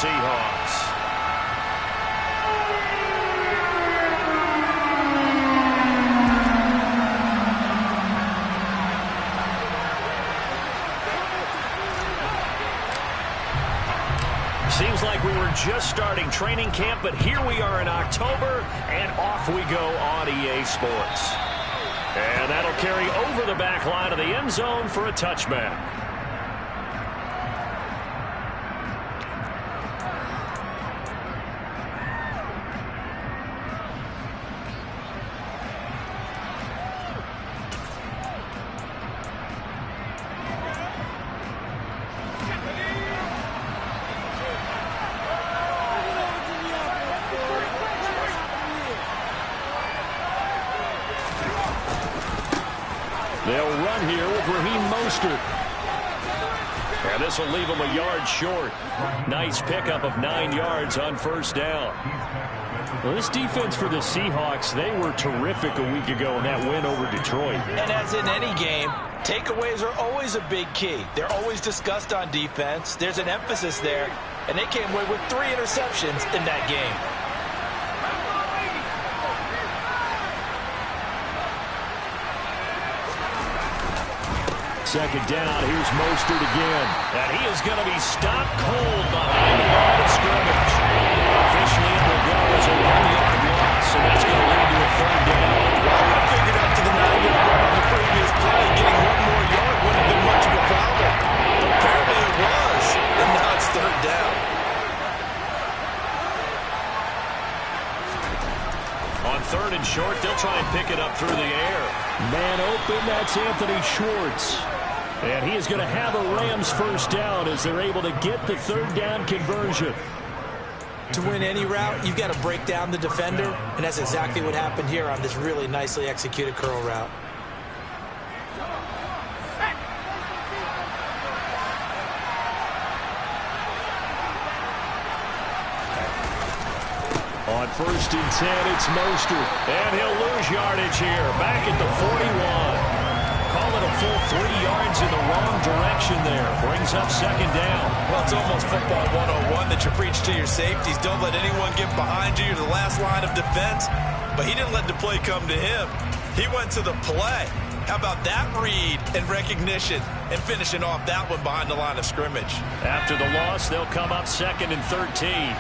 Seahawks. Seems like we were just starting training camp, but here we are in October, and off we go on EA Sports. And that'll carry over the back line of the end zone for a touchback. They'll run here with and this will leave him a yard short. Nice pickup of 9 yards on first down. Well, this defense for the Seahawks, they were terrific a week ago in that win over Detroit. And as in any game, takeaways are always a big key. They're always discussed on defense. There's an emphasis there, and they came away with 3 interceptions in that game. Second down, here's Mostert again. And he is going to be stopped cold behind the line of scrimmage. Officially, it will go as a 1-yard loss, and that's going to lead to a third down. Well, I figured after the 9-yard run on the previous play, getting 1 more yard wouldn't have been much of a problem. But apparently it was, and now it's third down. On third and short, they'll try and pick it up through the air. Man open, that's Anthony Schwartz. And he is going to have a Rams first down as they're able to get the third down conversion. To win any route, you've got to break down the defender, and that's exactly what happened here on this really nicely executed curl route. On first and 10, it's Mostert. And he'll lose yardage here. Back at the 41. Call it a full 3 yards in the wrong direction there. Brings up second down. Well, it's almost football 101 that you preach to your safeties. Don't let anyone get behind you. You're the last line of defense. But he didn't let the play come to him. He went to the play. How about that read and recognition and finishing off that one behind the line of scrimmage? After the loss, they'll come up second and 13.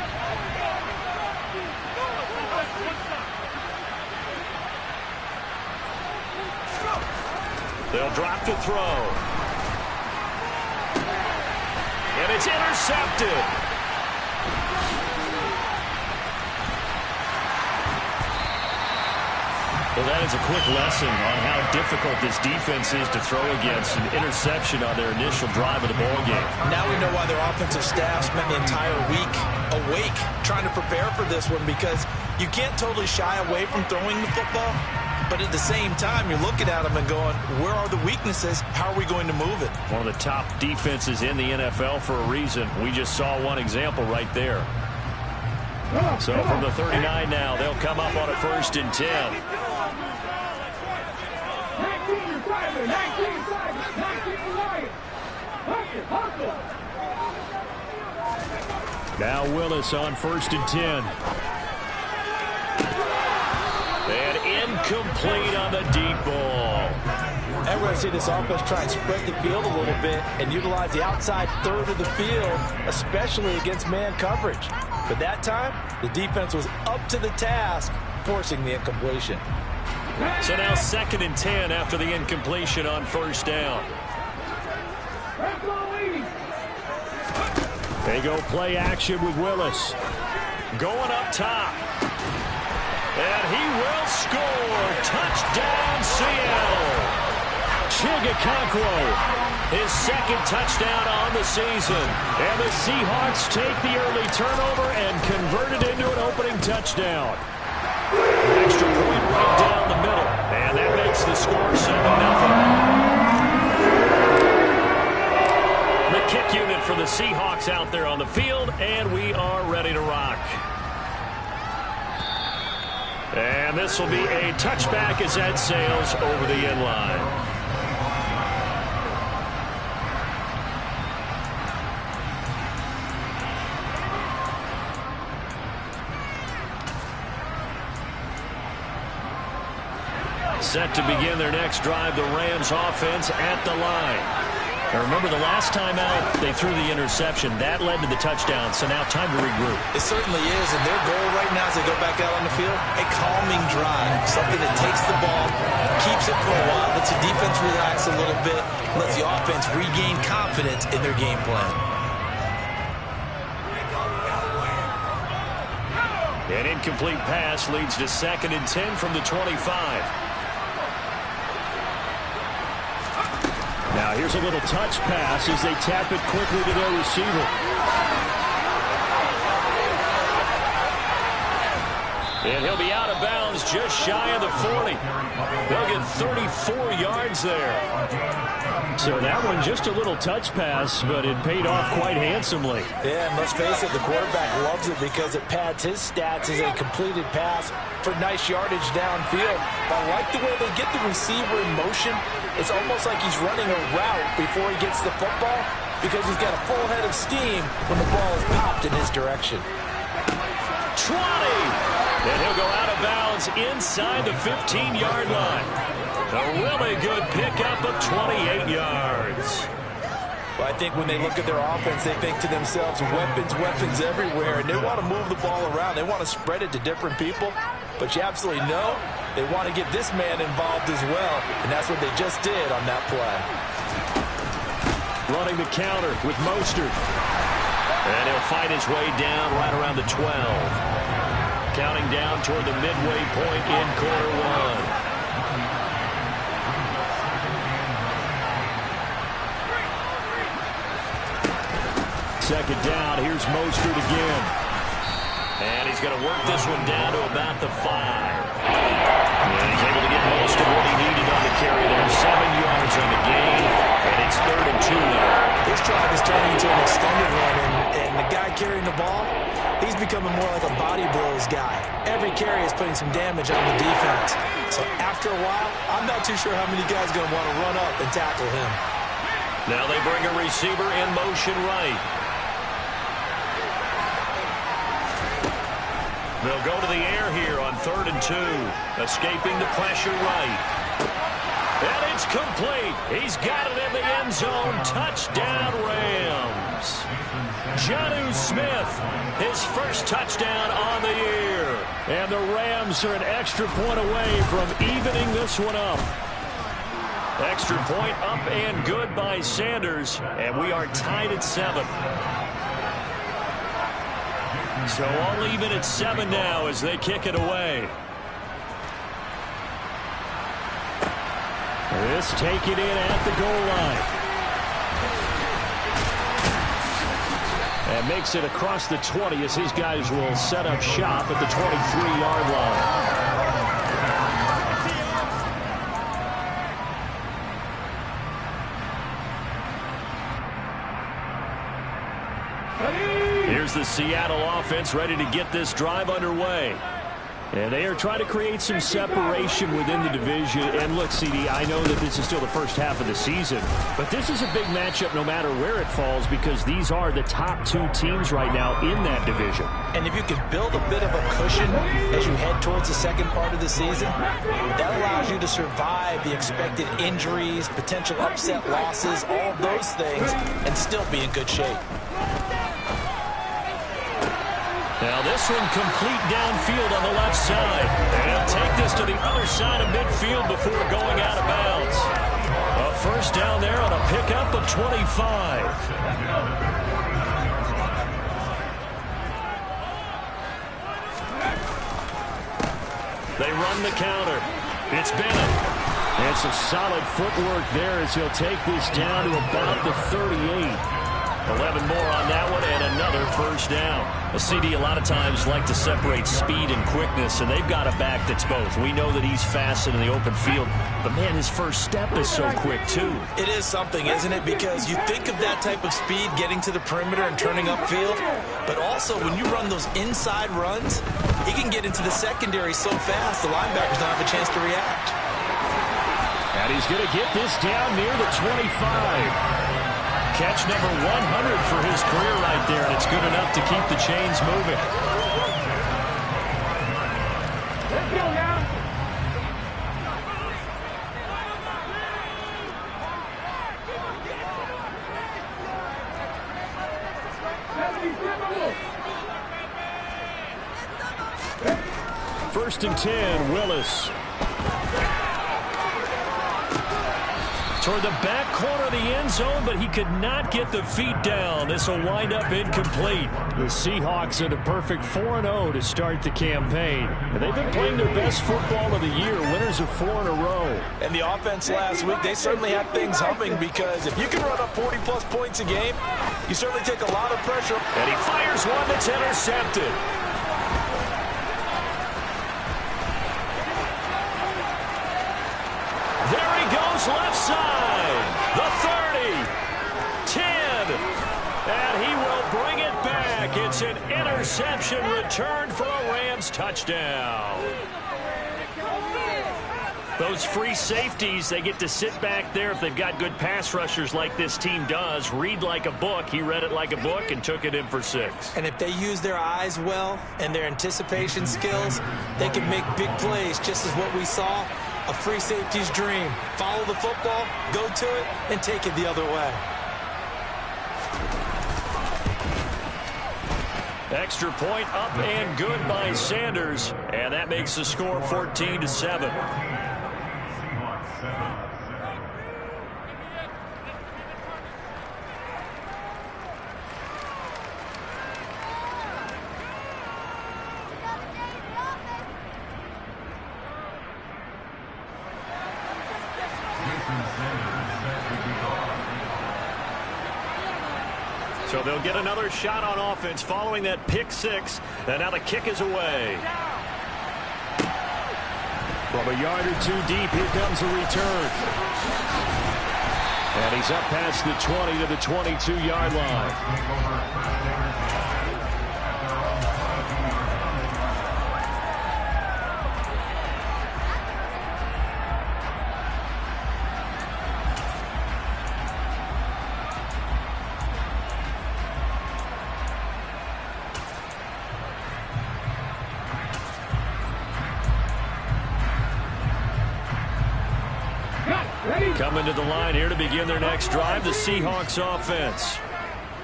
They'll drop to throw. And it's intercepted. Well, that is a quick lesson on how difficult this defense is to throw against. An interception on their initial drive of the ballgame. Now we know why their offensive staff spent the entire week awake trying to prepare for this one, because you can't totally shy away from throwing the football. But at the same time, you're looking at them and going, where are the weaknesses? How are we going to move it? One of the top defenses in the NFL for a reason. We just saw one example right there. So from the 39 now, they'll come up on a first and 10. Now Willis on first and 10. And incomplete on the deep ball. And we're going to see this offense try and spread the field a little bit and utilize the outside third of the field, especially against man coverage. But that time, the defense was up to the task, forcing the incompletion. So now second and 10 after the incompletion on first down. They go play action with Willis. Going up top. And he will score. Touchdown, Seattle. Chigakonkwo, his second touchdown on the season. And the Seahawks take the early turnover and convert it into an opening touchdown. Extra point right down the middle. And that makes the score 7-0. The kick unit for the Seahawks out there on the field, and we are ready to rock. And this will be a touchback as that sails over the end line. Set to begin their next drive, the Rams offense at the line. Now remember, the last time out, they threw the interception. That led to the touchdown, so now time to regroup. It certainly is, and their goal right now as they go back out on the field, a calming drive. Something that takes the ball, keeps it for a while, lets the defense relax a little bit, lets the offense regain confidence in their game plan. An incomplete pass leads to 2nd and 10 from the 25. Now here's a little touch pass as they tap it quickly to their receiver. And he'll be out of bounds just shy of the 40. They'll get 34 yards there. So that one just a little touch pass, but it paid off quite handsomely. Yeah, and let's face it, the quarterback loves it because it pads his stats as a completed pass for nice yardage downfield. But I like the way they get the receiver in motion. It's almost like he's running a route before he gets the football because he's got a full head of steam when the ball is popped in his direction. 20! And he'll go out of bounds inside the 15-yard line. A really good pickup of 28 yards. Well, I think when they look at their offense, they think to themselves, weapons, weapons everywhere, and they want to move the ball around. They want to spread it to different people, but you absolutely know they want to get this man involved as well, and that's what they just did on that play. Running the counter with Mostert. And he'll fight his way down right around the 12. Counting down toward the midway point in quarter one. Second down, here's Mostert again. And he's going to work this one down to about the 5. And he's able to get most of what he needed on the carry there. 7 yards on the gain, and it's 3rd and 2 now. This drive is turning into an extended one, and the guy carrying the ball, he's becoming more like a body blows guy. Every carry is putting some damage on the defense. So after a while, I'm not too sure how many guys are going to want to run up and tackle him. Now they bring a receiver in motion right. They'll go to the air here on 3rd and 2. Escaping the pressure right. And it's complete. He's got it in the end zone. Touchdown, Rams. Jonnu Smith, his first touchdown on the year. And the Rams are an extra point away from evening this one up. Extra point up and good by Sanders. And we are tied at 7. So all even at 7 now as they kick it away. This take it in at the goal line. And makes it across the 20 as his guys will set up shop at the 23-yard line. Here's the Seattle offense ready to get this drive underway. And they are trying to create some separation within the division. And look, CD, I know that this is still the first half of the season, but this is a big matchup no matter where it falls because these are the top 2 teams right now in that division. And if you can build a bit of a cushion as you head towards the second part of the season, that allows you to survive the expected injuries, potential upset losses, all of those things, and still be in good shape. Now this one complete downfield on the left side. And he'll take this to the other side of midfield before going out of bounds. A first down there on a pickup of 25. They run the counter. It's Bennett. It's a solid footwork there as he'll take this down to about the 38. 11 more on that one and another first down. A CD a lot of times like to separate speed and quickness, and they've got a back that's both. We know that he's fast in the open field, but man, his first step is so quick too. It is something, isn't it? Because you think of that type of speed getting to the perimeter and turning upfield, but also when you run those inside runs, he can get into the secondary so fast the linebackers don't have a chance to react. And he's going to get this down near the 25. Catch number 100 for his career right there, and it's good enough to keep the chains moving. 1st and 10, Willis. Toward the back corner of the end zone, but he could not get the feet down. This will wind up incomplete. The Seahawks in a perfect 4-0 to start the campaign. And they've been playing their best football of the year, winners of 4 in a row. And the offense last week, they certainly had things humming, because if you can run up 40-plus points a game, you certainly take a lot of pressure. And he fires one that's intercepted. There he goes, left side. The 30, 10, and he will bring it back. It's an interception returned for a Rams touchdown. Those free safeties, they get to sit back there if they've got good pass rushers like this team does. Read like a book. He read it like a book and took it in for 6. And if they use their eyes well and their anticipation skills, they can make big plays, just as what we saw. A free safety's dream. Follow the football, go to it, and take it the other way. Extra point up and good by Sanders. And that makes the score 14-7. So they'll get another shot on offense following that pick 6. And now the kick is away. From a yard or 2 deep, here comes a return. And he's up past the 20 to the 22-yard line. Coming to the line here to begin their next drive, the Seahawks offense.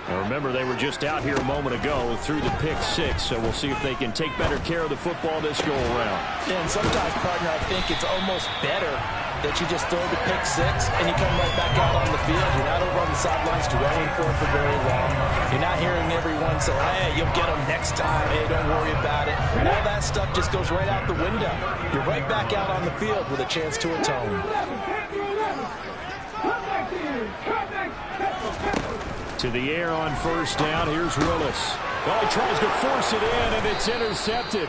Now remember, they were just out here a moment ago through the pick 6, so we'll see if they can take better care of the football this go around. Yeah, and sometimes, partner, I think it's almost better that you just throw the pick 6 and you come right back out on the field. You're not over on the sidelines dwelling for very long. You're not hearing everyone say, hey, you'll get them next time. Hey, don't worry about it. All that stuff just goes right out the window. You're right back out on the field with a chance to atone. To the air on 1st down. Here's Willis. Well, he tries to force it in, and it's intercepted.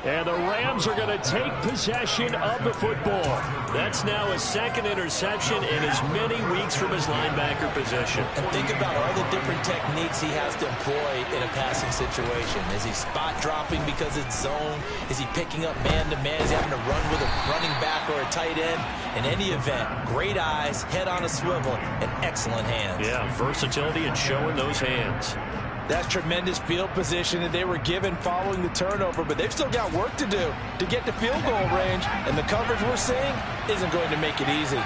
And the Rams are going to take possession of the football. That's now his 2nd interception in as many weeks from his linebacker position. And think about all the different techniques he has to employ in a passing situation. Is he spot dropping because it's zone? Is he picking up man-to-man? Is he having to run with a running back or a tight end? In any event, great eyes, head on a swivel, and excellent hands. Yeah, versatility and showing those hands. That's tremendous field position that they were given following the turnover, but they've still got work to do to get to field goal range, and the coverage we're seeing isn't going to make it easy.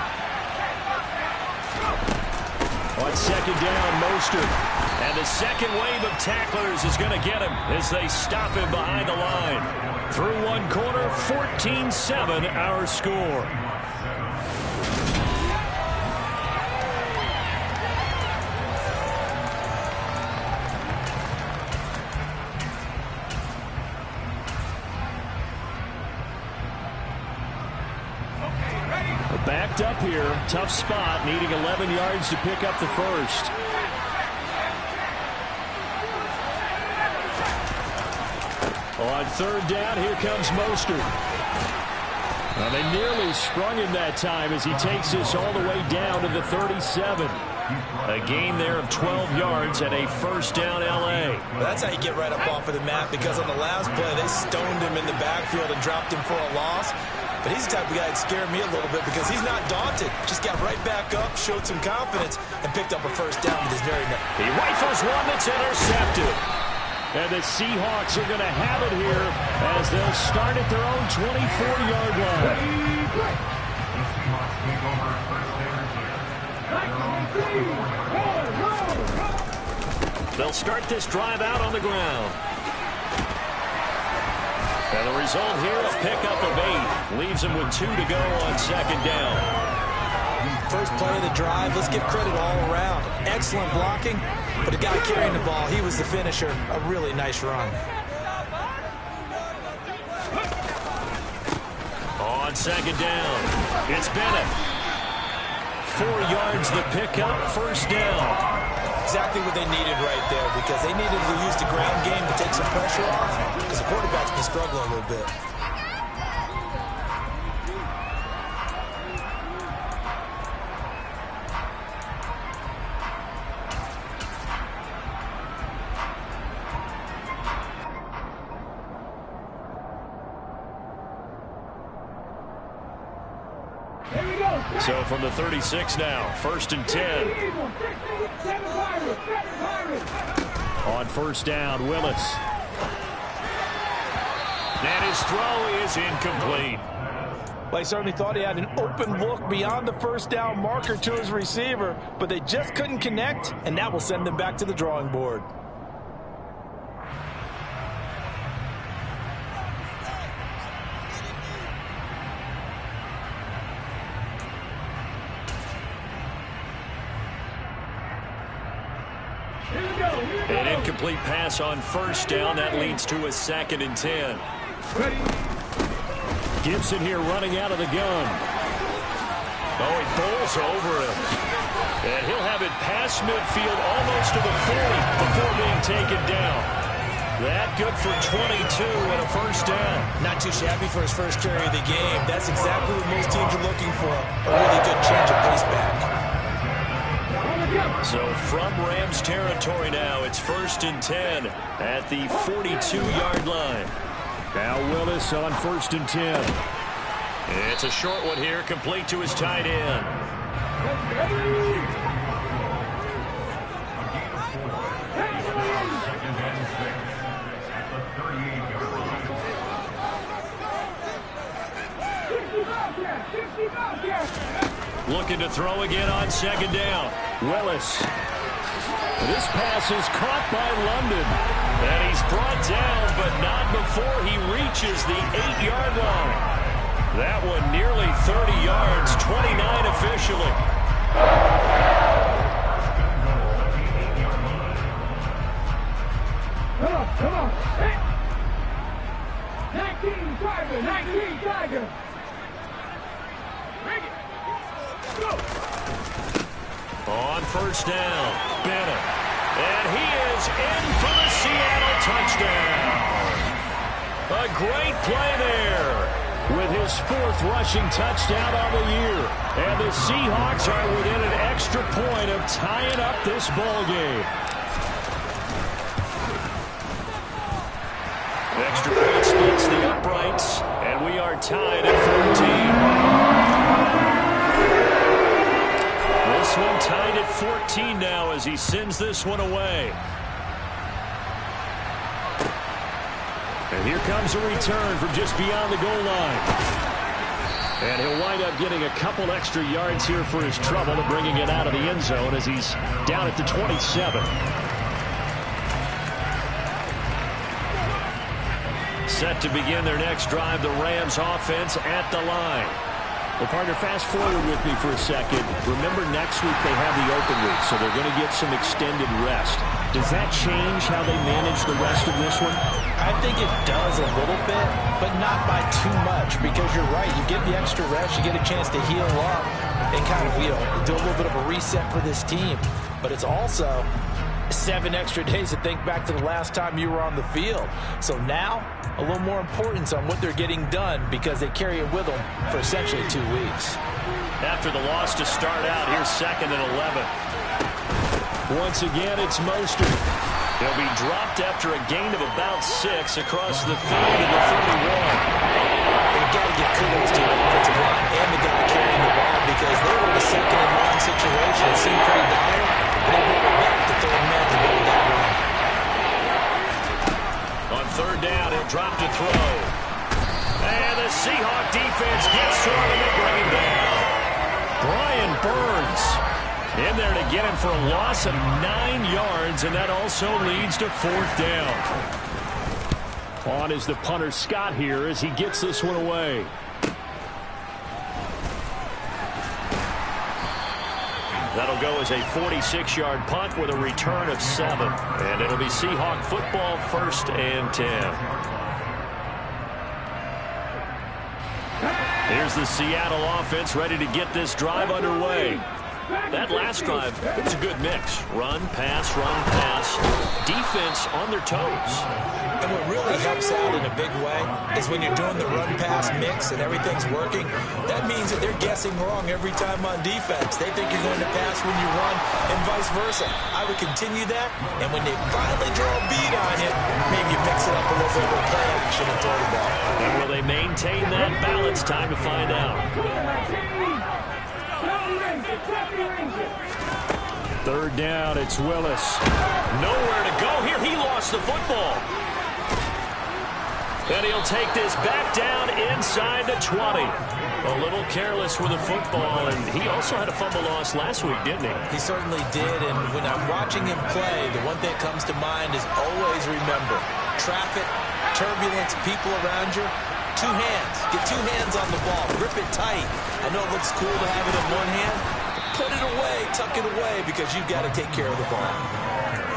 On 2nd down, Mostert. And the second wave of tacklers is going to get him as they stop him behind the line. Through one quarter, 14-7 our score. Backed up here, tough spot, needing 11 yards to pick up the 1st. On 3rd down, here comes Mostert. Well, they nearly sprung him that time as he takes this all the way down to the 37. A gain there of 12 yards and a 1st down L.A. Well, that's how you get right up off of the mat, because on the last play, they stoned him in the backfield and dropped him for a loss. But he's the type of guy that scared me a little bit because he's not daunted. Just got right back up, showed some confidence, and picked up a 1st down with his very neck. He rifles one that's intercepted. And the Seahawks are going to have it here as they'll start at their own 24-yard line. They'll start this drive out on the ground. And the result here, a pickup of 8. Leaves him with 2 to go on second down. First play of the drive, let's give credit all around. Excellent blocking, but the guy carrying the ball, he was the finisher. A really nice run. On second down, it's Bennett. 4 yards the pickup, first down. Exactly what they needed right there, because they needed to use the ground game to take some pressure off, because the quarterback's been struggling a little bit. So from the 36 now, 1st and 10. On first down, Willis. And his throw is incomplete. Well, he certainly thought he had an open look beyond the first down marker to his receiver, but they just couldn't connect, and that will send them back to the drawing board. An incomplete pass on first down. That leads to a 2nd and 10. Gibson here running out of the gun. Oh, he bowls over him. And he'll have it past midfield almost to the 40 before being taken down. That good for 22 and a first down. Not too shabby for his first carry of the game. That's exactly what most teams are looking for. A really good change of pace back. So from Rams territory now, it's 1st and 10 at the 42-yard line. Now Willis on 1st and 10. It's a short one here, complete to his tight end. Looking to throw again on second down. Willis. This pass is caught by London. And he's brought down, but not before he reaches the 8-yard line. That one nearly 30 yards, 29 officially. Come on. Hey. 19 Tiger. Bring it. Go. On first down, Bennett. And he is in for the Seattle touchdown. A great play there with his 4th rushing touchdown on the year. And the Seahawks are within an extra point of tying up this ball game. Extra point splits the uprights, and we are tied at 14. This one tied at 14 now as he sends this one away. And here comes a return from just beyond the goal line. And he'll wind up getting a couple extra yards here for his trouble and bringing it out of the end zone as he's down at the 27. Set to begin their next drive, the Rams offense at the line. Well, partner, fast forward with me for a second. Remember, next week they have the open week, so they're going to get some extended rest. Does that change how they manage the rest of this one? I think it does a little bit, but not by too much, because you're right. You get the extra rest, you get a chance to heal up and kind of, do a little bit of a reset for this team. But it's also 7 extra days to think back to the last time you were on the field. So now, a little more importance on what they're getting done because they carry it with them for essentially 2 weeks. After the loss to start out, here's 2nd and 11. Once again, it's Mostert. He'll be dropped after a gain of about 6 across the field to the 31. They've got to give kudos to the offensive line and the guy carrying the ball because they were in a 2nd and 1 situation. It seemed pretty dire. And they brought it back to 3rd man to go with that run. On 3rd down, he'll drop to throw. And the Seahawk defense gets to him and they bring him down. Brian Burns in there to get him for a loss of 9 yards, and that also leads to 4th down. On is the punter Scott here as he gets this one away. That'll go as a 46-yard punt with a return of 7. And it'll be Seahawk football, 1st and 10. Here's the Seattle offense ready to get this drive underway. That last drive, it was a good mix. Run, pass, defense on their toes. And what really helps out in a big way is when you're doing the run-pass mix and everything's working, that means that they're guessing wrong every time on defense. They think you're going to pass when you run and vice versa. I would continue that, and when they finally draw a beat on you, maybe you mix it up a little bit with play action and throw the ball. And will they maintain that balance? Time to find out. 3rd down, it's Willis. Nowhere to go here. He lost the football. And he'll take this back down inside the 20. A little careless with the football, and he also had a fumble loss last week, didn't he? He certainly did, and when I'm watching him play, the one thing that comes to mind is always remember, traffic, turbulence, people around you, 2 hands. Get 2 hands on the ball. Grip it tight. I know it looks cool to have it in one hand, but put it away, tuck it away, because you've got to take care of the ball.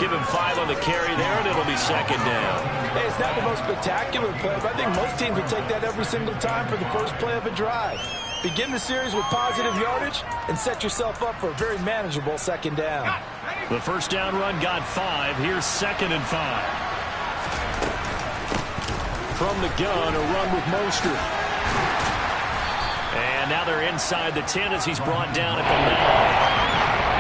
Give him 5 on the carry there, and it'll be 2nd down. Hey, it's not the most spectacular play, but I think most teams would take that every single time for the first play of a drive. Begin the series with positive yardage and set yourself up for a very manageable 2nd down. The 1st down run got 5. Here's 2nd and 5. From the gun, a run with Mostert. And now they're inside the 10 as he's brought down at the 9.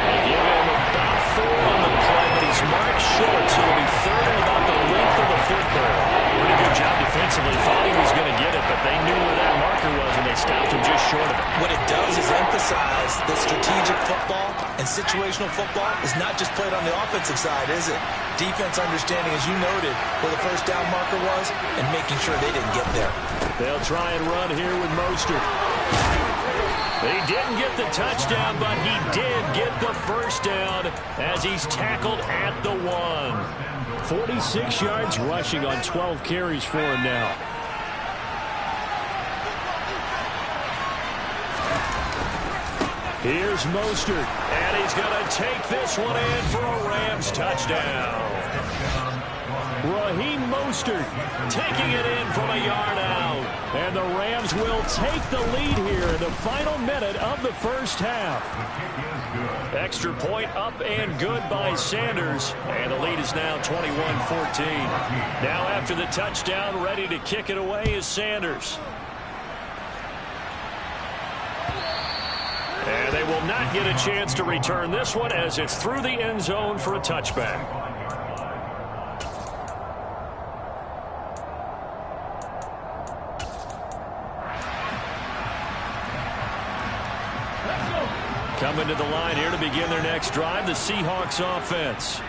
They give him about 4 on the play, but he's marked short, so it'll be 3rd and about the length of the football. Pretty good job defensively. Thought he was going to get it, but they knew where that marker was, and they stopped him just short of it. What it does is emphasize that strategic football and situational football is not just played on the offensive side, is it? Defense understanding, as you noted, where the 1st down marker was and making sure they didn't get there. They'll try and run here with Mostert. He didn't get the touchdown, but he did get the 1st down as he's tackled at the 1. 46 yards rushing on 12 carries for him now. Here's Mostert, and he's going to take this one in for a Rams touchdown. Raheem Mostert taking it in from a yard out. And the Rams will take the lead here in the final minute of the 1st half. Extra point up and good by Sanders. And the lead is now 21-14. Now after the touchdown, ready to kick it away is Sanders. And they will not get a chance to return this one as it's through the end zone for a touchback. Coming to the line here to begin their next drive, the Seahawks offense.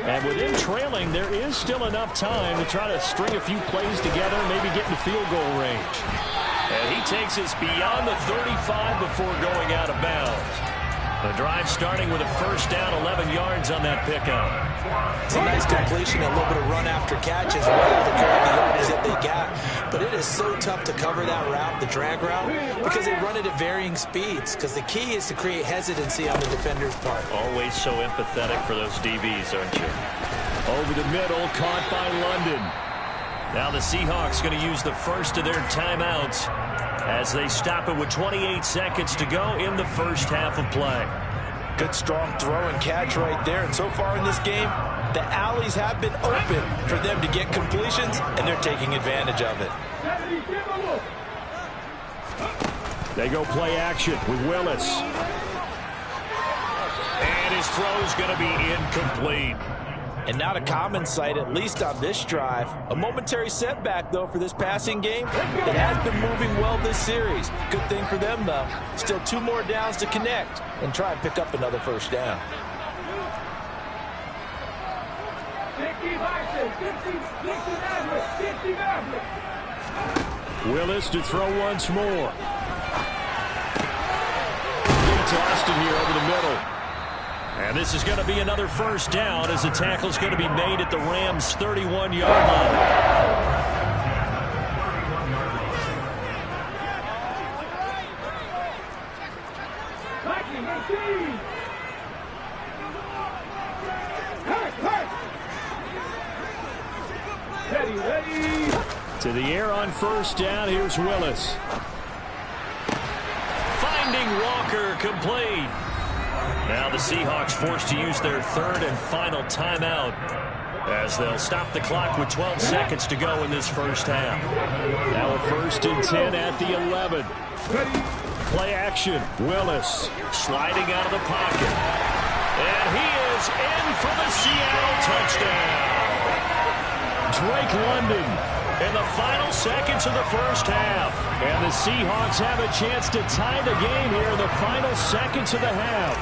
And within trailing, there is still enough time to try to string a few plays together, maybe get in the field goal range. And he takes us beyond the 35 before going out of bounds. The drive starting with a 1st down, 11 yards on that pickup. It's a nice completion, a little bit of run after catch as well to carry the yardage that they got. But it is so tough to cover that route, the drag route, because they run it at varying speeds. Because the key is to create hesitancy on the defender's part. Always so empathetic for those DBs, aren't you? Over the middle, caught by London. Now the Seahawks going to use the first of their timeouts as they stop it with 28 seconds to go in the 1st half of play. Good strong throw and catch right there. And so far in this game, the alleys have been open for them to get completions, and they're taking advantage of it. They go play action with Willis. And his throw's going to be incomplete. And not a common sight, at least on this drive. A momentary setback, though, for this passing game. It has been moving well this series. Good thing for them, though. Still 2 more downs to connect and try and pick up another 1st down. Willis to throw once more. Lee Austin here over the middle. And this is going to be another 1st down as the tackle's going to be made at the Rams' 31-yard line. Ready. To the air on first down. Here's Willis. Finding Walker, complete. Now the Seahawks forced to use their third and final timeout as they'll stop the clock with 12 seconds to go in this first half. Now a 1st and 10 at the 11. Play action. Willis sliding out of the pocket. And he is in for the Seattle touchdown. Drake London in the final seconds of the first half. And the Seahawks have a chance to tie the game here in the final seconds of the half.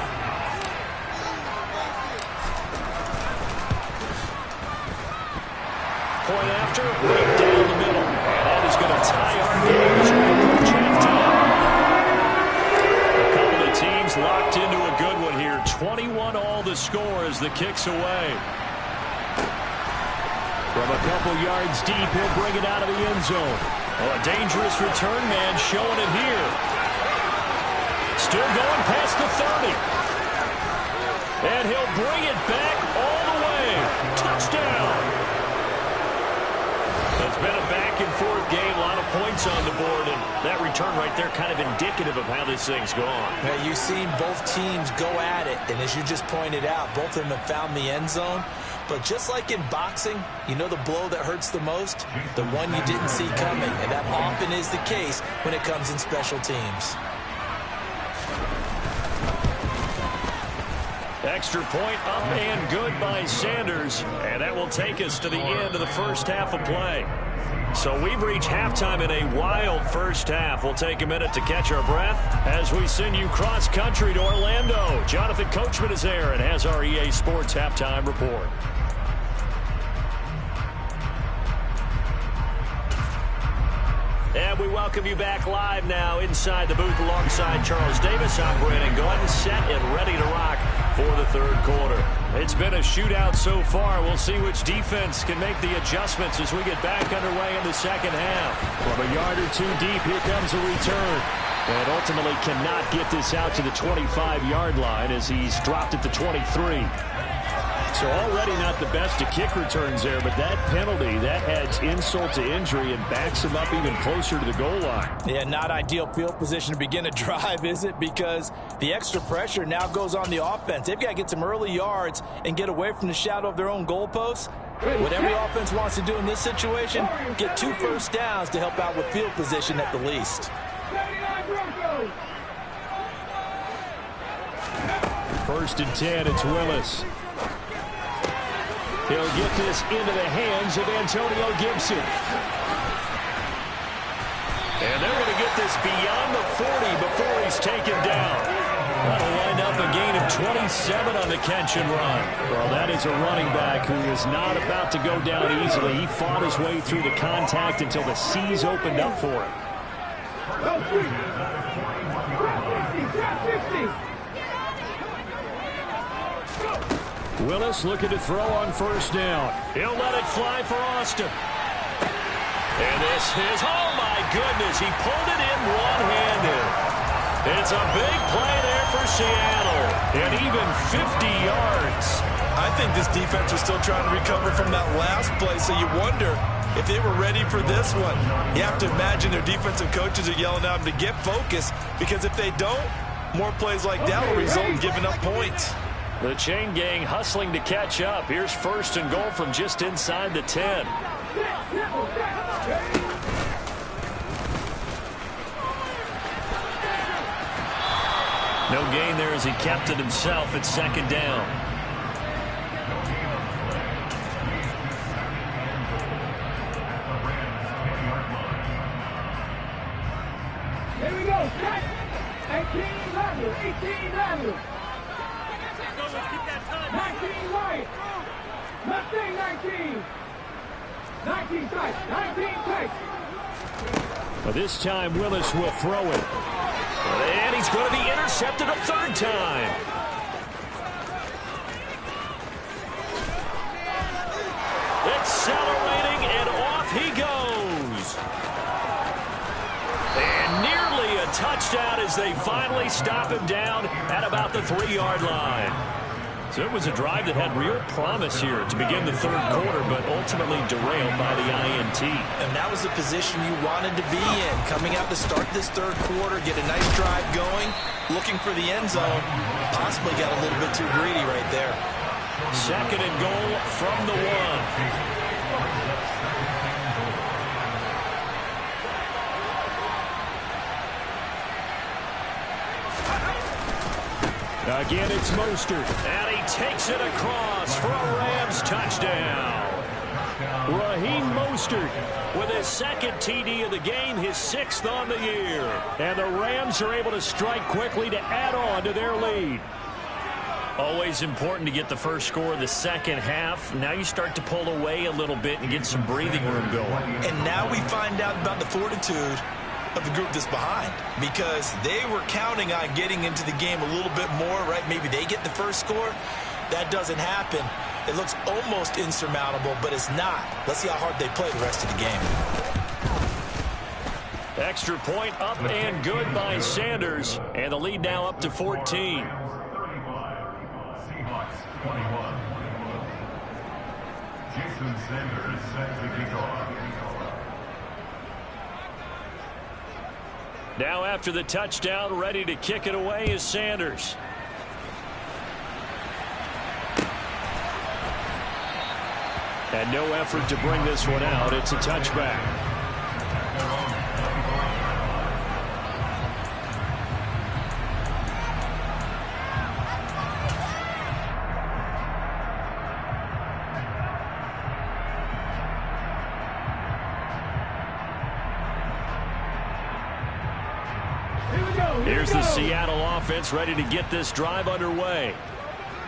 Point after, right down the middle. And that is going to tie our game as we approach halftime. A couple of teams locked into a good one here. 21-all the score as the kick's away. From a couple yards deep, he'll bring it out of the end zone. Oh, a dangerous return man showing it here. Still going past the 30. And he'll bring it back all the way. Touchdown. It's been a back-and-forth game, a lot of points on the board, and that return right there kind of indicative of how this thing's gone. Yeah, you've seen both teams go at it, and as you just pointed out, both of them have found the end zone. But just like in boxing, you know the blow that hurts the most? The one you didn't see coming, and that often is the case when it comes in special teams. Extra point up and good by Sanders, and that will take us to the end of the first half of play. So we've reached halftime in a wild first half. We'll take a minute to catch our breath as we send you cross-country to Orlando. Jonathan Coachman is there and has our EA Sports halftime report. And we welcome you back live now inside the booth alongside Charles Davis. I'm Brandon Gordon, set and ready to rock for the third quarter. It's been a shootout so far. We'll see which defense can make the adjustments as we get back underway in the second half. From a yard or two deep, here comes a return. And ultimately cannot get this out to the 25-yard line as he's dropped at the 23. So already not the best of kick returns there, but that penalty, that adds insult to injury and backs him up even closer to the goal line. Yeah, not ideal field position to begin a drive, is it? Because the extra pressure now goes on the offense. They've got to get some early yards and get away from the shadow of their own goalposts. What every offense wants to do in this situation, get 2 first downs to help out with field position at the least. 1st and 10, it's Willis. He'll get this into the hands of Antonio Gibson. And they're going to get this beyond the 40 before he's taken down. That'll wind up a gain of 27 on the catch and run. Well, that is a running back who is not about to go down easily. He fought his way through the contact until the C's opened up for him. 50. Willis looking to throw on first down. He'll let it fly for Austin. And this is, oh my goodness, he pulled it in one-handed. It's a big play there for Seattle. And even 50 yards. I think this defense was still trying to recover from that last play, so you wonder if they were ready for this one. You have to imagine their defensive coaches are yelling at them to get focused, because if they don't, more plays like that will result in giving up points. The chain gang hustling to catch up. Here's 1st and goal from just inside the 10. No gain there as he kept it himself at 2nd down. Here we go. 18 level. 18 level. 19 right. Left thing 19. 19 tight. 19 tight. But this time Willis will throw it. And he's going to be intercepted a 3rd time. Accelerating, and off he goes. And nearly a touchdown as they finally stop him down at about the 3-yard line. So it was a drive that had real promise here to begin the third quarter, but ultimately derailed by the INT. And that was the position you wanted to be in. Coming out to start this third quarter, get a nice drive going, looking for the end zone. Possibly got a little bit too greedy right there. Second and goal from the 1. Again, it's Mostert, and he takes it across for a Rams touchdown. Raheem Mostert with his second TD of the game, his 6th on the year. And the Rams are able to strike quickly to add on to their lead. Always important to get the first score of the second half. Now you start to pull away a little bit and get some breathing room going. And now we find out about the fortitude of the group that's behind, because they were counting on getting into the game a little bit more, right? Maybe they get the first score. That doesn't happen. It looks almost insurmountable, but it's not. Let's see how hard they play the rest of the game. Extra point up and good by Sanders, and the lead now up to 14. 35, Seahawks 21. Jason Sanders set to kick off. Now after the touchdown, ready to kick it away is Sanders. And no effort to bring this one out. It's a touchback. Here's the Seattle offense ready to get this drive underway.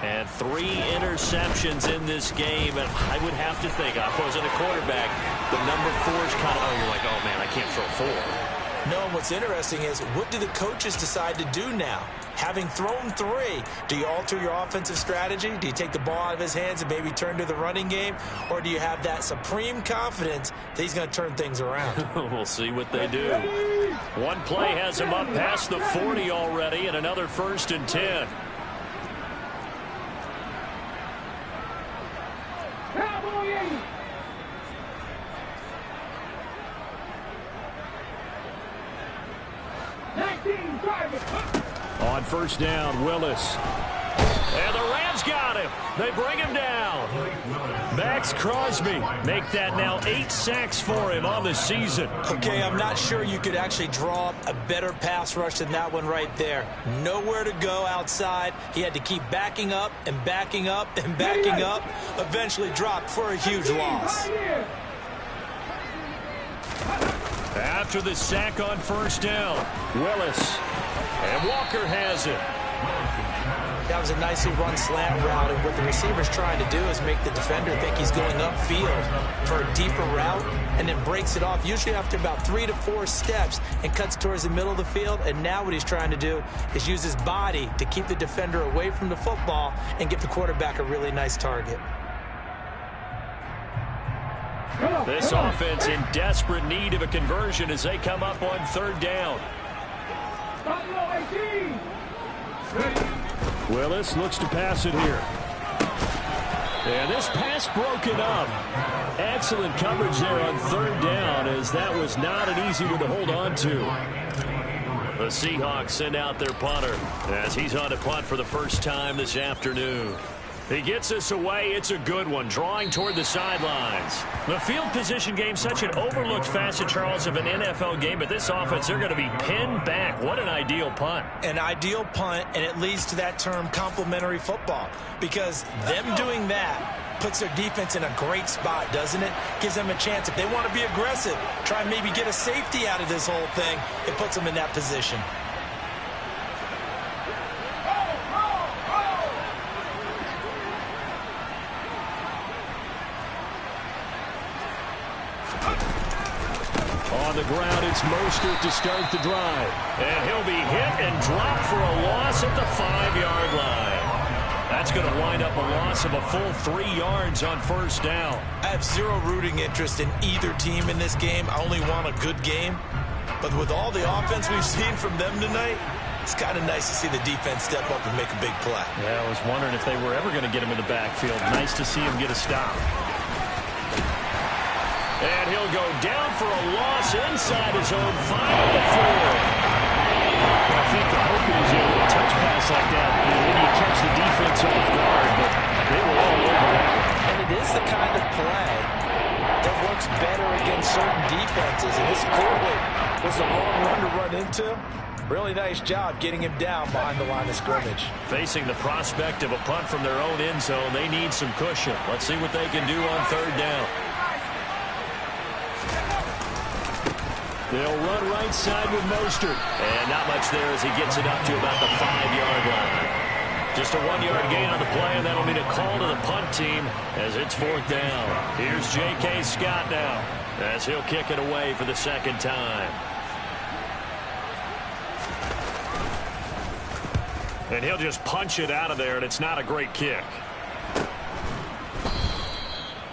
And 3 interceptions in this game. And I would have to think, if I wasn't a quarterback, the number 4 is kind of, you're like, oh, man, I can't throw 4. No, and what's interesting is, what do the coaches decide to do now? Having thrown 3, do you alter your offensive strategy? Do you take the ball out of his hands and maybe turn to the running game? Or do you have that supreme confidence that he's going to turn things around? We'll see what they do. One play has him up past the 40 already, and another 1st and 10. On 1st down, Willis. And the Rams got him. They bring him down. Max Crosby make that now 8 sacks for him on the season. Okay, I'm not sure you could actually draw up a better pass rush than that one right there. Nowhere to go outside. He had to keep backing up and backing up and backing up. Eventually dropped for a huge loss. After the sack on 1st down, Willis. And Walker has it. That was a nicely run slant route, and what the receiver's trying to do is make the defender think he's going upfield for a deeper route, and then breaks it off, usually after about 3 to 4 steps, and cuts towards the middle of the field. And now what he's trying to do is use his body to keep the defender away from the football and give the quarterback a really nice target. This offense in desperate need of a conversion as they come up on 3rd down. Willis looks to pass it here. And this pass broken up. Excellent coverage there on 3rd down, as that was not an easy one to hold on to. The Seahawks send out their punter as he's on a punt for the first time this afternoon. He gets this away. It's a good one, drawing toward the sidelines. The field position game, such an overlooked facet, Charles, of an NFL game, but this offense, they're going to be pinned back. What an ideal punt. An ideal punt, and it leads to that term complementary football, because them doing that puts their defense in a great spot, doesn't it? Gives them a chance. If they want to be aggressive, try and maybe get a safety out of this whole thing, it puts them in that position. On the ground, it's Mostert to start the drive. And he'll be hit and dropped for a loss at the 5-yard line. That's going to wind up a loss of a full 3 yards on 1st down. I have zero rooting interest in either team in this game. I only want a good game. But with all the offense we've seen from them tonight, It's kind of nice to see the defense step up and make a big play. Yeah, I was wondering if they were ever going to get him in the backfield. Nice to see him get a stop. And he'll go down for a loss inside his own 5 at the 4. I think the hope is able to touch pass like that, when you catch the defense off guard, but they were all over that. And it is the kind of play that works better against certain defenses, and this clearly was the wrong run to run into. Really nice job getting him down behind the line of scrimmage. Facing the prospect of a punt from their own end zone, they need some cushion. Let's see what they can do on 3rd down. They'll run right side with Mostert. And not much there as he gets it up to about the 5-yard line. Just a 1-yard gain on the play, and that'll mean a call to the punt team as it's 4th down. Here's J.K. Scott now as he'll kick it away for the 2nd time. And he'll just punch it out of there, and it's not a great kick.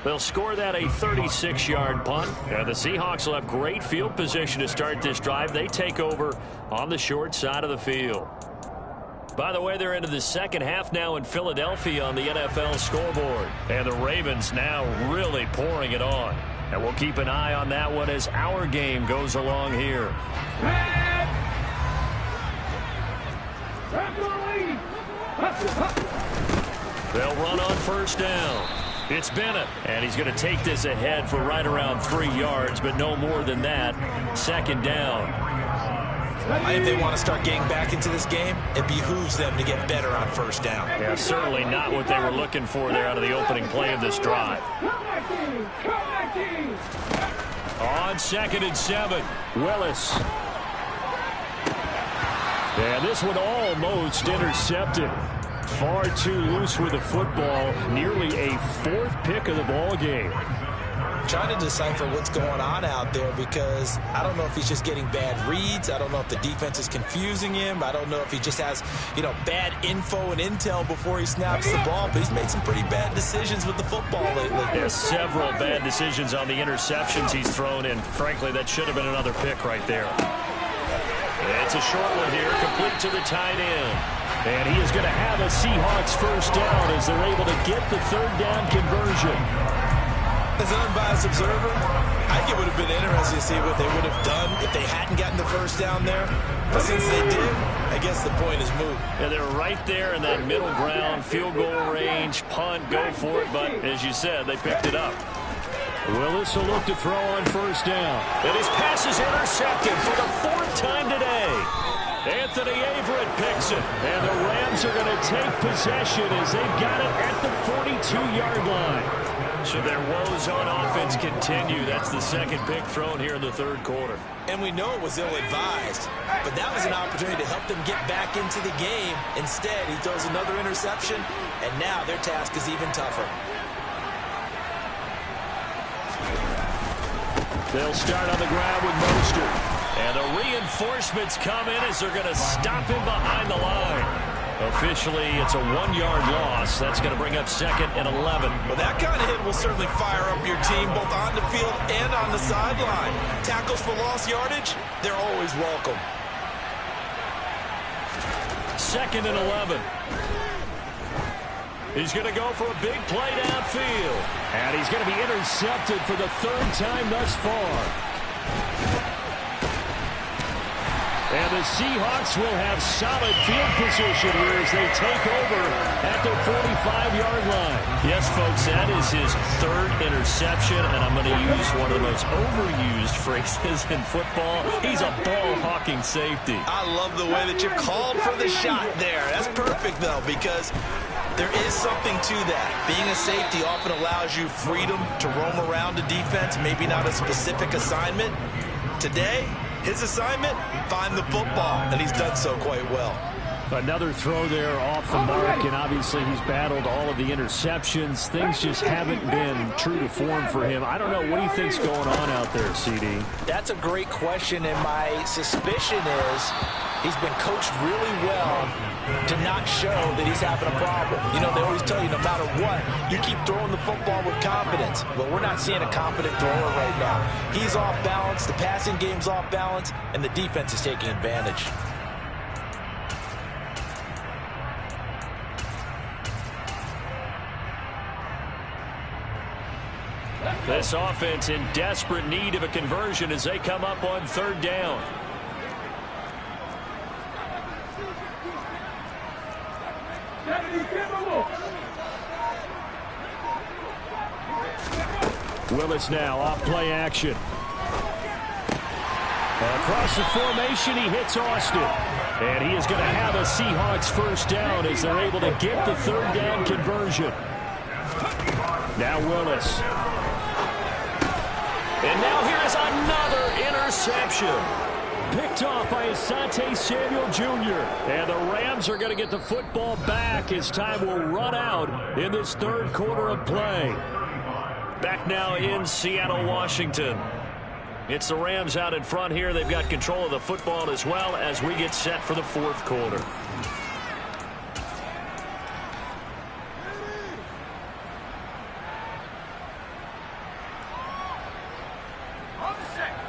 They'll score that a 36-yard punt. And the Seahawks will have great field position to start this drive. They take over on the short side of the field. By the way, they're into the 2nd half now in Philadelphia on the NFL scoreboard. And the Ravens now really pouring it on. And we'll keep an eye on that one as our game goes along here. They'll run on 1st down. It's Bennett, and he's going to take this ahead for right around 3 yards, but no more than that. 2nd down. If they want to start getting back into this game, it behooves them to get better on 1st down. Yeah, certainly not what they were looking for there out of the opening play of this drive. On 2nd and 7, Willis. And this one almost intercepted. Far too loose with the football. Nearly a 4th pick of the ball game. Trying to decipher what's going on out there because I don't know if he's just getting bad reads. I don't know if the defense is confusing him. I don't know if he just has, bad info and intel before he snaps the ball. But he's made some pretty bad decisions with the football lately. Yeah, several bad decisions on the interceptions he's thrown in. Frankly, that should have been another pick right there. It's a short one here, complete to the tight end. And he is going to have a Seahawks 1st down as they're able to get the 3rd down conversion. As an unbiased observer, I think it would have been interesting to see what they would have done if they hadn't gotten the 1st down there. But since they did, I guess the point is moot. Yeah, they're right there in that middle ground, field goal range, punt, go for it. But as you said, they picked it up. Willis will look to throw on 1st down. And his pass is intercepted for the 4th time today. Anthony Averett picks it. And the Rams are going to take possession as they've got it at the 42-yard line. Should their woes on offense continue, that's the 2nd pick thrown here in the 3rd quarter. And we know it was ill-advised, but that was an opportunity to help them get back into the game. Instead, he throws another interception, and now their task is even tougher. They'll start on the ground with Mostert. And the reinforcements come in as they're going to stop him behind the line. Officially, it's a 1-yard loss. That's going to bring up 2nd and 11. Well, that kind of hit will certainly fire up your team both on the field and on the sideline. Tackles for lost yardage, they're always welcome. 2nd and 11. He's going to go for a big play downfield. And he's going to be intercepted for the 3rd time thus far. And the Seahawks will have solid field position here as they take over at their 45-yard line. Yes, folks, that is his 3rd interception, and I'm going to use one of the most overused phrases in football. He's a ball-hawking safety. I love the way that you called for the shot there. That's perfect, though, because there is something to that. Being a safety often allows you freedom to roam around the defense, maybe not a specific assignment. Today, his assignment, find the football, and he's done so quite well. Another throw there off the mark, and obviously he's battled all of the interceptions. Things just haven't been true to form for him. I don't know. What do you think's going on out there, CD? That's a great question, and my suspicion is he's been coached really well to not show that he's having a problem. You know, they always tell you no matter what, you keep throwing the football with confidence. But we're not seeing a confident thrower right now. He's off balance, the passing game's off balance, and the defense is taking advantage. This offense in desperate need of a conversion as they come up on third down. Willis now off play action. Across the formation, he hits Austin. And he is going to have a Seahawks first down as they're able to get the third down conversion. Now Willis. And now here is another interception. Picked off by Asante Samuel Jr. And the Rams are going to get the football back as time will run out in this third quarter of play. Back now in Seattle, Washington. It's the Rams out in front here. They've got control of the football as well as we get set for the fourth quarter.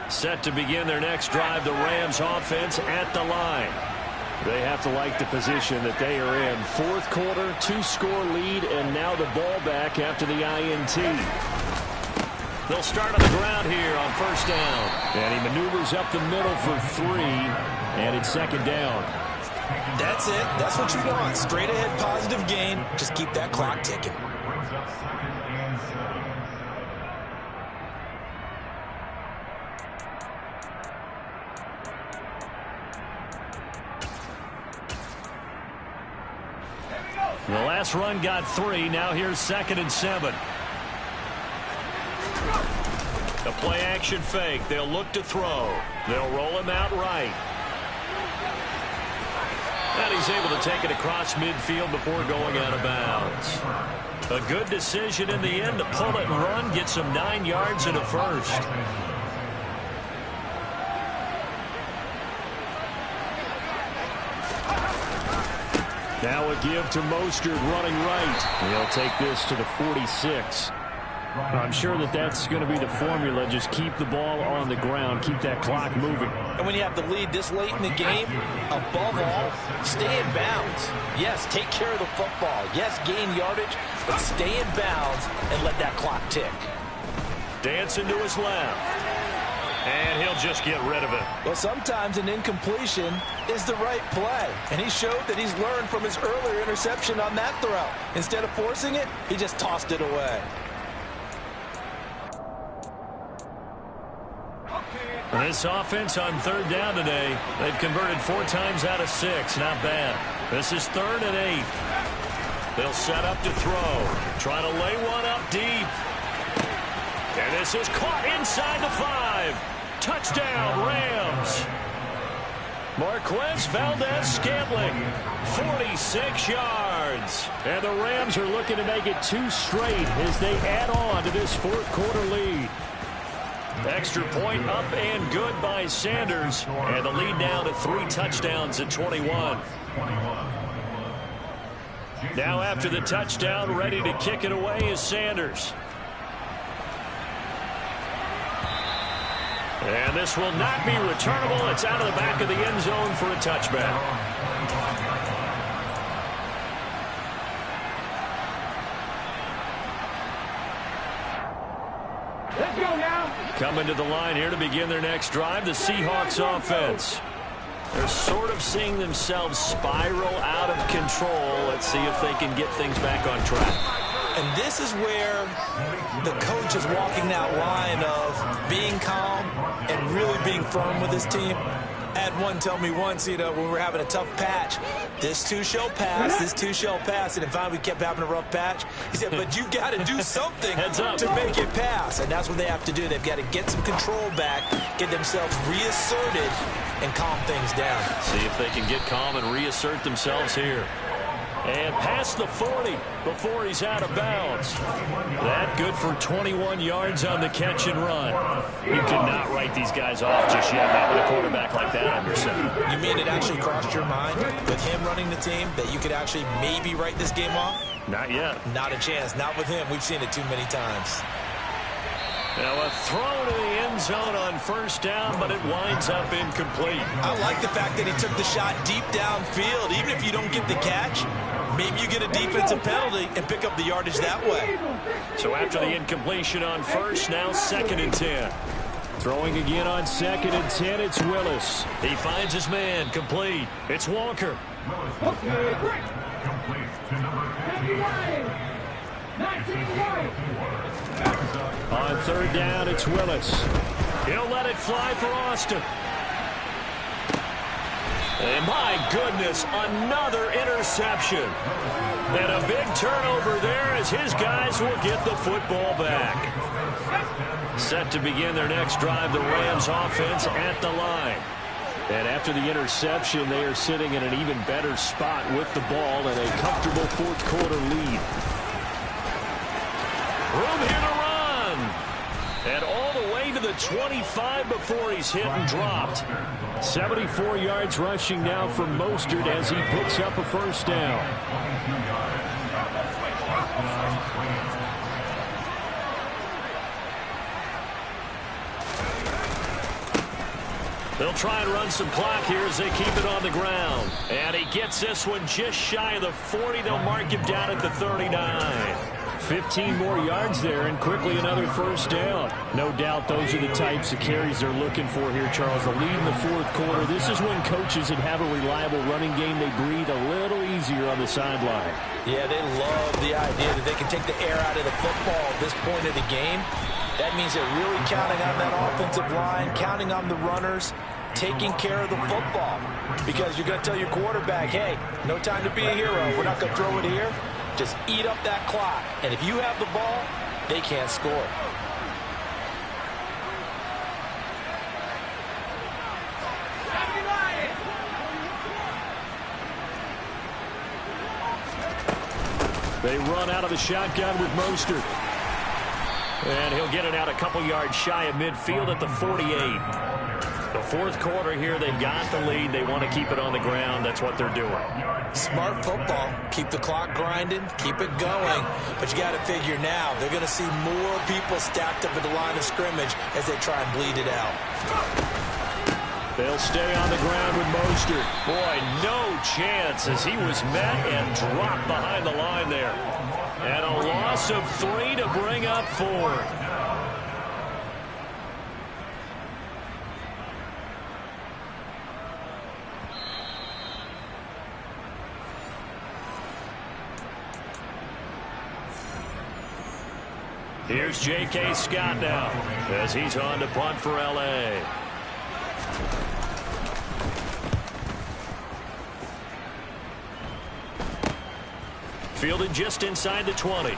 Set to begin their next drive, the Rams offense at the line. They have to like the position that they are in. Fourth quarter, 2-score lead, and now the ball back after the INT. They'll start on the ground here on first down. And he maneuvers up the middle for 3, and it's second down. That's it. That's what you want. Straight ahead positive gain. Just keep that clock ticking. Brings up 2nd and 7. The last run got 3. Now here's 2nd and 7. The play action fake. They'll look to throw. They'll roll him out right. And he's able to take it across midfield before going out of bounds. A good decision in the end to pull it and run. Get some 9 yards and a first. Now a give to Mostert running right. He'll take this to the 46. I'm sure that's going to be the formula. Just keep the ball on the ground. Keep that clock moving. And when you have the lead this late in the game, above all, stay in bounds. Yes, take care of the football. Yes, gain yardage, but stay in bounds and let that clock tick. Dancing to his left. And he'll just get rid of it. Well, sometimes an incompletion is the right play. And he showed that he's learned from his earlier interception on that throw. Instead of forcing it, he just tossed it away. This offense on third down today, they've converted 4 times out of 6. Not bad. This is 3rd and 8. They'll set up to throw. Try to lay one up deep. And this is caught inside the 5. Touchdown, Rams. Marquez Valdez-Scantling, 46 yards. And the Rams are looking to make it 2 straight as they add on to this fourth quarter lead. Extra point up and good by Sanders. And the lead now to 3 touchdowns at 21. Now after the touchdown, ready to kick it away is Sanders. And this will not be returnable. It's out of the back of the end zone for a touchback. Let's go now. Coming to the line here to begin their next drive, the Seahawks offense. They're sort of seeing themselves spiral out of control. Let's see if they can get things back on track. And this is where the coach is walking that line of being calm and really being firm with his team. I had one tell me once, when we were having a tough patch, this too shall pass, this too shall pass. And finally we kept having a rough patch. He said, but you got to do something to make it pass. And that's what they have to do. They've got to get some control back, get themselves reasserted, and calm things down. See if they can get calm and reassert themselves here. And past the 40 before he's out of bounds. That good for 21 yards on the catch and run. You cannot write these guys off just yet, not with a quarterback like that under center. You mean it actually crossed your mind with him running the team that you could actually maybe write this game off? Not yet. Not a chance. Not with him. We've seen it too many times. Now a throw to the end zone on first down, but it winds up incomplete. I like the fact that he took the shot deep downfield. Even if you don't get the catch, Maybe you get a defensive penalty and pick up the yardage that way. So after the incompletion on first, now 2nd and 10. Throwing again on 2nd and 10, it's Willis. He finds his man, complete. It's Walker. Complete to number 15. On 3rd down, it's Willis. He'll let it fly for Austin. And my goodness, another interception. And a big turnover there as his guys will get the football back. Set to begin their next drive, the Rams offense at the line. And after the interception, they are sitting in an even better spot with the ball and a comfortable 4th quarter lead. Room here to run. And all the way to the 25 before he's hit and dropped. 74 yards rushing now for Mostert as he picks up a 1st down. They'll try and run some clock here as they keep it on the ground. And he gets this one just shy of the 40. They'll mark him down at the 39. 15 more yards there and quickly another 1st down. No doubt those are the types of carries they're looking for here, Charles. The lead in the 4th quarter. This is when coaches that have a reliable running game, they breathe a little easier on the sideline. Yeah, they love the idea that they can take the air out of the football at this point of the game. That means they're really counting on that offensive line, counting on the runners, taking care of the football. Because you're going to tell your quarterback, hey, no time to be a hero. We're not going to throw it here. Just eat up that clock. And if you have the ball, they can't score. They run out of the shotgun with Mostert. And he'll get it out a couple yards shy of midfield at the 48. The 4th quarter here, they've got the lead. They want to keep it on the ground. That's what they're doing. Smart football. Keep the clock grinding. Keep it going. But you got to figure now, they're going to see more people stacked up at the line of scrimmage as they try and bleed it out. They'll stay on the ground with Mostert. Boy, no chance as he was met and dropped behind the line there. And a loss of 3 to bring up 4. Here's J.K. Scott now as he's on to punt for L.A. Fielded just inside the 20.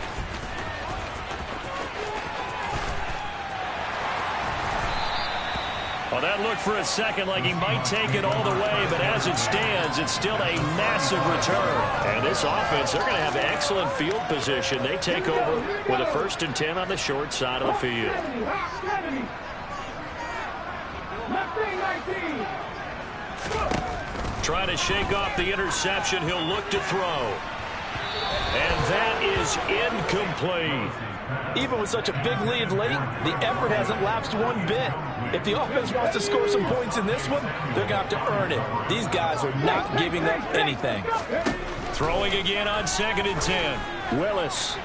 Well, that looked for a second like he might take it all the way, but as it stands, it's still a massive return. And this offense, they're going to have excellent field position. They take over with a 1st and 10 on the short side of the field. Trying to shake off the interception. He'll look to throw. And that is incomplete. Even with such a big lead late, the effort hasn't lapsed one bit. If the offense wants to score some points in this one, they're going to have to earn it. These guys are not giving up anything. Throwing again on 2nd and 10. Willis.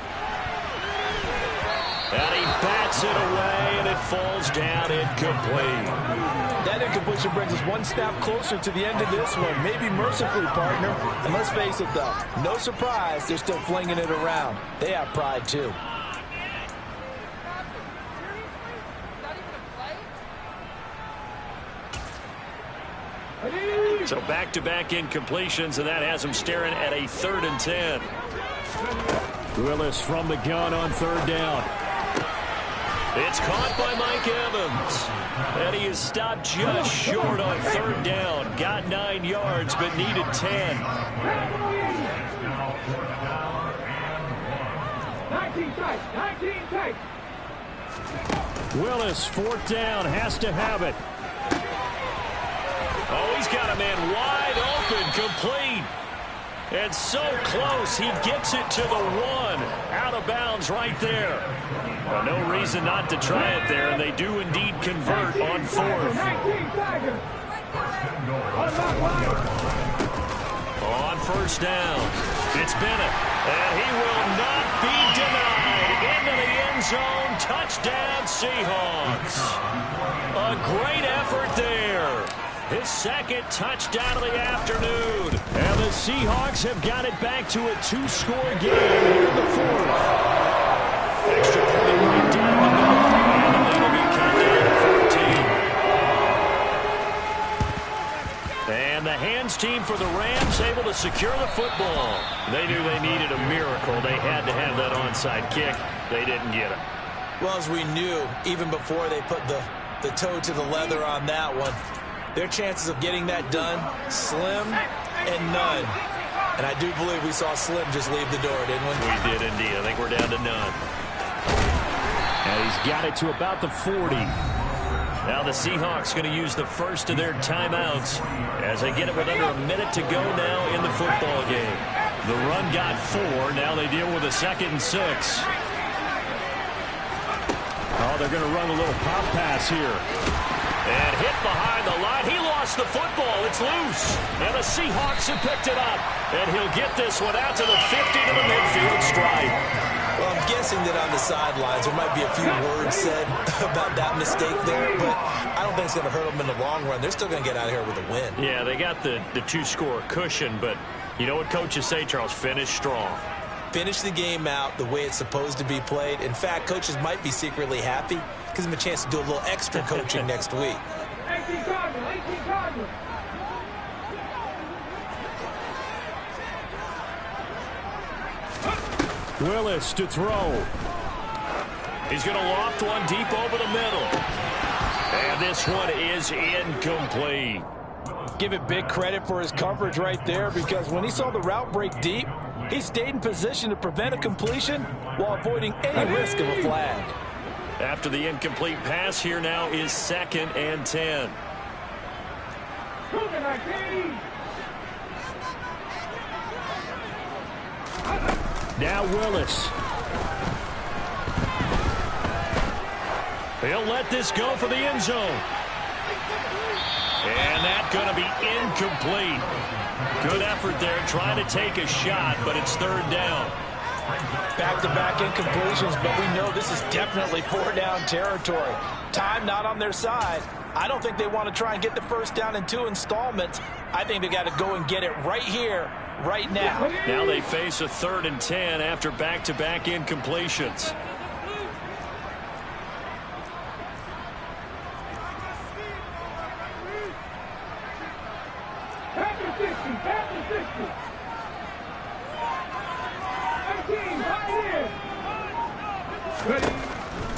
And he bats it away, and it falls down incomplete. That incompletion brings us one step closer to the end of this one. Maybe mercifully, partner. And let's face it, though, no surprise, they're still flinging it around. They have pride, too. So back-to-back incompletions, and that has him staring at a 3rd and 10. Willis from the gun on 3rd down. It's caught by Mike Evans. And he is stopped just short on 3rd down. Got 9 yards, but needed 10. 19 tight. Willis, 4th down, has to have it. Oh, he's got a man wide open, complete. And so close, he gets it to the 1. Out of bounds right there. Well, no reason not to try it there, and they do indeed convert on 4th. On 1st down. It's Bennett, and he will not be denied. Into the end zone, touchdown Seahawks. A great effort there. His second touchdown of the afternoon. And the Seahawks have got it back to a two-score game here in the fourth. Extra point right down the middle, and the lead will be cut down to 14. And the hands team for the Rams able to secure the football. They knew they needed a miracle. They had to have that onside kick. They didn't get it. Well, as we knew, even before they put the toe to the leather on that one, their chances of getting that done, slim and none. And I do believe we saw Slim just leave the door, didn't we? We did indeed. I think we're down to none. And he's got it to about the 40. Now the Seahawks going to use the first of their timeouts as they get it with under a minute to go now in the football game. The run got 4. Now they deal with a 2nd and 6. Oh, they're going to run a little pop pass here. And hit behind the line. He lost the football. It's loose. And the Seahawks have picked it up. And he'll get this one out to the 50 to the midfield stripe. Well, I'm guessing that on the sidelines there might be a few words said about that mistake there, but I don't think it's going to hurt them in the long run. They're still going to get out of here with a win. Yeah, they got the two-score cushion, but you know what coaches say, Charles? Finish strong. Finish the game out the way it's supposed to be played. In fact, coaches might be secretly happy. Gives them a chance to do a little extra coaching next week. 18 Cardinals, 18 Cardinals. Willis to throw. He's going to loft one deep over the middle. And this one is incomplete. Give it big credit for his coverage right there, because when he saw the route break deep, he stayed in position to prevent a completion while avoiding any risk of a flag. After the incomplete pass, here now is 2nd and 10. Now Willis. He'll let this go for the end zone. And that's going to be incomplete. Good effort there, trying to take a shot, but it's 3rd down. Back-to-back incompletions, but we know this is definitely 4-down territory. Time not on their side. I don't think they want to try and get the first down in 2 installments. I think they got to go and get it right here, right now. Now they face a 3rd and 10 after back-to-back incompletions.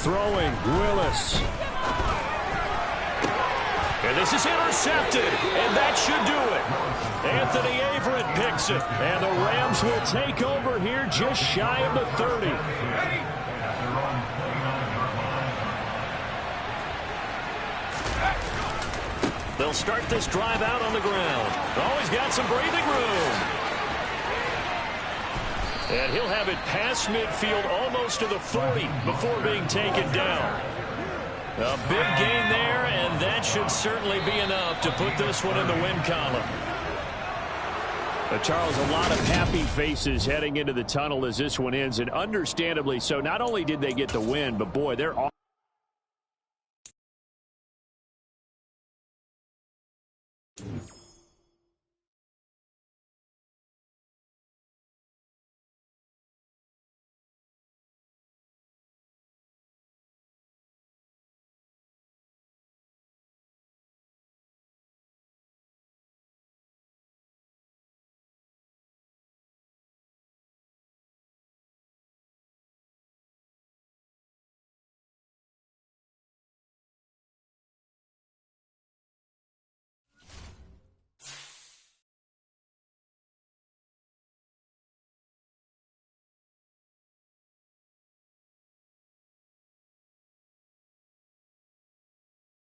Throwing, Willis. And this is intercepted, and that should do it. Anthony Averett picks it, and the Rams will take over here just shy of the 30. They'll start this drive out on the ground. Always got some breathing room. And he'll have it past midfield almost to the 40 before being taken down. A big gain there, and that should certainly be enough to put this one in the win column. Charles, a lot of happy faces heading into the tunnel as this one ends, and understandably so. Not only did they get the win, but boy, they're off.